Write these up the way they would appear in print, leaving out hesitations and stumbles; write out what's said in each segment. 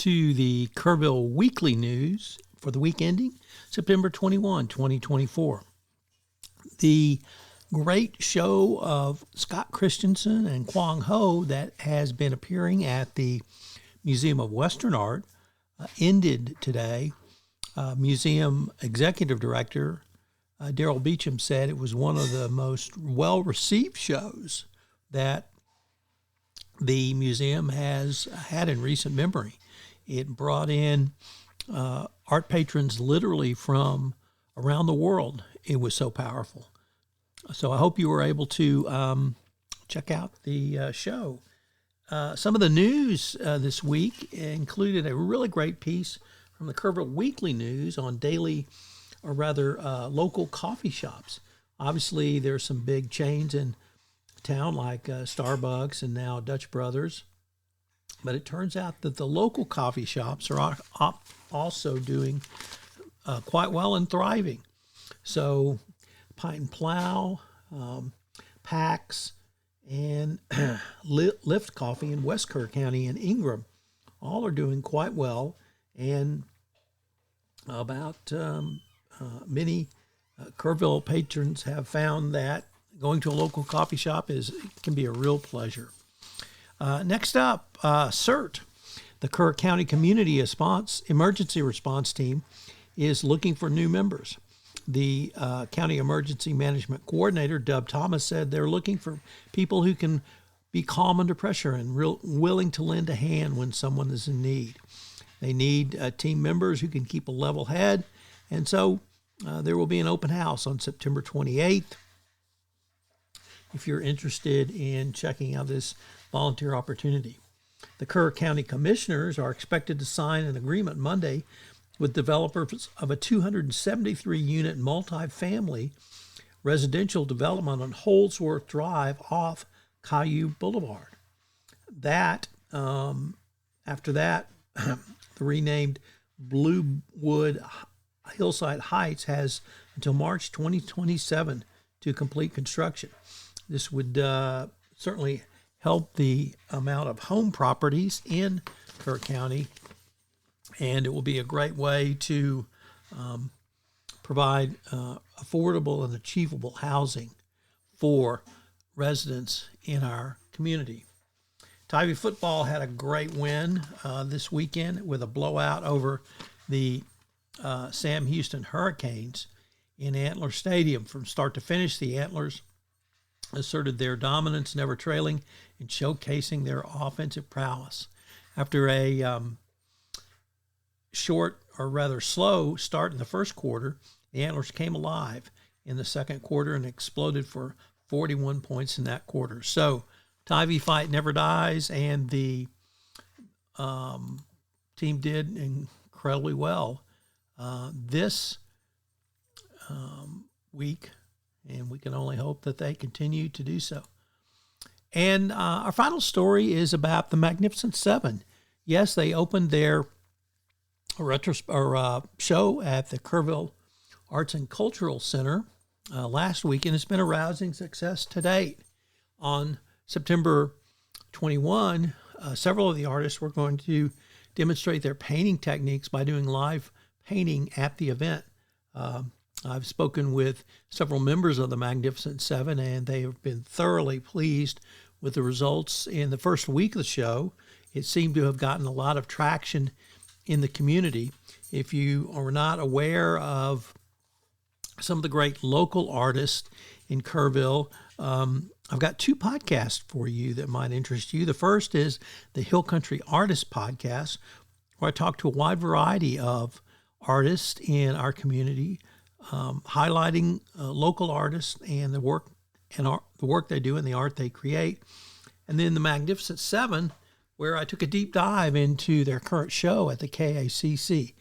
to the Kerrville Weekly News for the week ending September 21, 2024. The great show of Scott Christensen and Ho that has been appearing at the Museum of Western Art ended today. Museum Executive Director Daryl Beecham said it was one of the most well-received shows that the museum has had in recent memory. It brought in art patrons literally from around the world. It was so powerful. So I hope you were able to check out the show. Some of the news this week included a really great piece from the Kerrville Weekly News on local coffee shops. Obviously, there's some big chains in town like Starbucks and now Dutch Brothers. But it turns out that the local coffee shops are also doing quite well and thriving. So Pint and Plow, Paiz, and Lift Coffee in West Kerr County and Ingram all are doing quite well. And about many Kerrville patrons have found that going to a local coffee shop can be a real pleasure. Next up, Cert, the Kerr County Community Emergency Response Team, is looking for new members. The County Emergency Management Coordinator, Dub Thomas, said they're looking for people who can be calm under pressure and willing to lend a hand when someone is in need. They need team members who can keep a level head, and so there will be an open house on September 28th. If you're interested in checking out this volunteer opportunity. The Kerr County Commissioners are expected to sign an agreement Monday with developers of a 273-unit multifamily residential development on Holdsworth Drive off Caillou Boulevard. After that, the renamed Bluewood Hillside Heights has until March 2027 to complete construction. This would certainly help the amount of home properties in Kerr County, and it will be a great way to provide affordable and achievable housing for residents in our community. Tivy football had a great win this weekend with a blowout over the Sam Houston Hurricanes in Antler Stadium. From start to finish, the Antlers asserted their dominance, never trailing and showcasing their offensive prowess. After a short, or rather slow, start in the first quarter, the Antlers came alive in the second quarter and exploded for 41 points in that quarter. So, Tivy fight never dies, and the team did incredibly well this week, and we can only hope that they continue to do so. And our final story is about the Magnificent Seven. Yes, they opened their show at the Kerrville Arts and Cultural Center last week, and it's been a rousing success to date. On September 21, several of the artists were going to demonstrate their painting techniques by doing live painting at the event. I've spoken with several members of the Magnificent Seven, and they have been thoroughly pleased with the results in the first week of the show. It seemed to have gotten a lot of traction in the community. If you are not aware of some of the great local artists in Kerrville, I've got two podcasts for you that might interest you. The first is the Hill Country Artist Podcast, where I talk to a wide variety of artists in our community, highlighting local artists and the work they do and the art they create. And then the Magnificent Seven, where I took a deep dive into their current show at the KACC.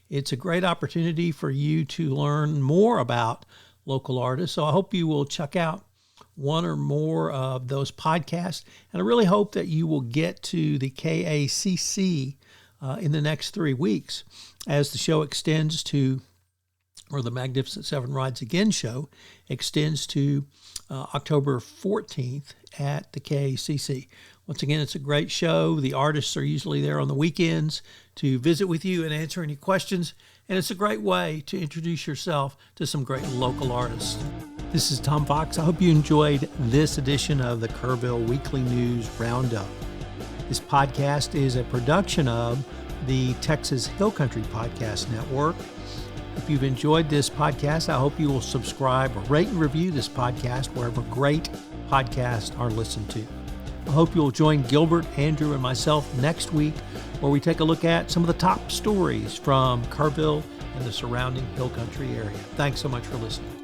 It's a great opportunity for you to learn more about local artists. So I hope you will check out one or more of those podcasts. And I really hope that you will get to the KACC in the next 3 weeks as the show extends to, or the Magnificent Seven Rides Again show extends to October 14th at the KACC. Once again, it's a great show. The artists are usually there on the weekends to visit with you and answer any questions. And it's a great way to introduce yourself to some great local artists. This is Tom Fox. I hope you enjoyed this edition of the Kerrville Weekly News Roundup. This podcast is a production of the Texas Hill Country Podcast Network. If you've enjoyed this podcast, I hope you will subscribe or rate and review this podcast wherever great podcasts are listened to. I hope you'll join Gilbert, Andrew, and myself next week where we take a look at some of the top stories from Kerrville and the surrounding Hill Country area. Thanks so much for listening.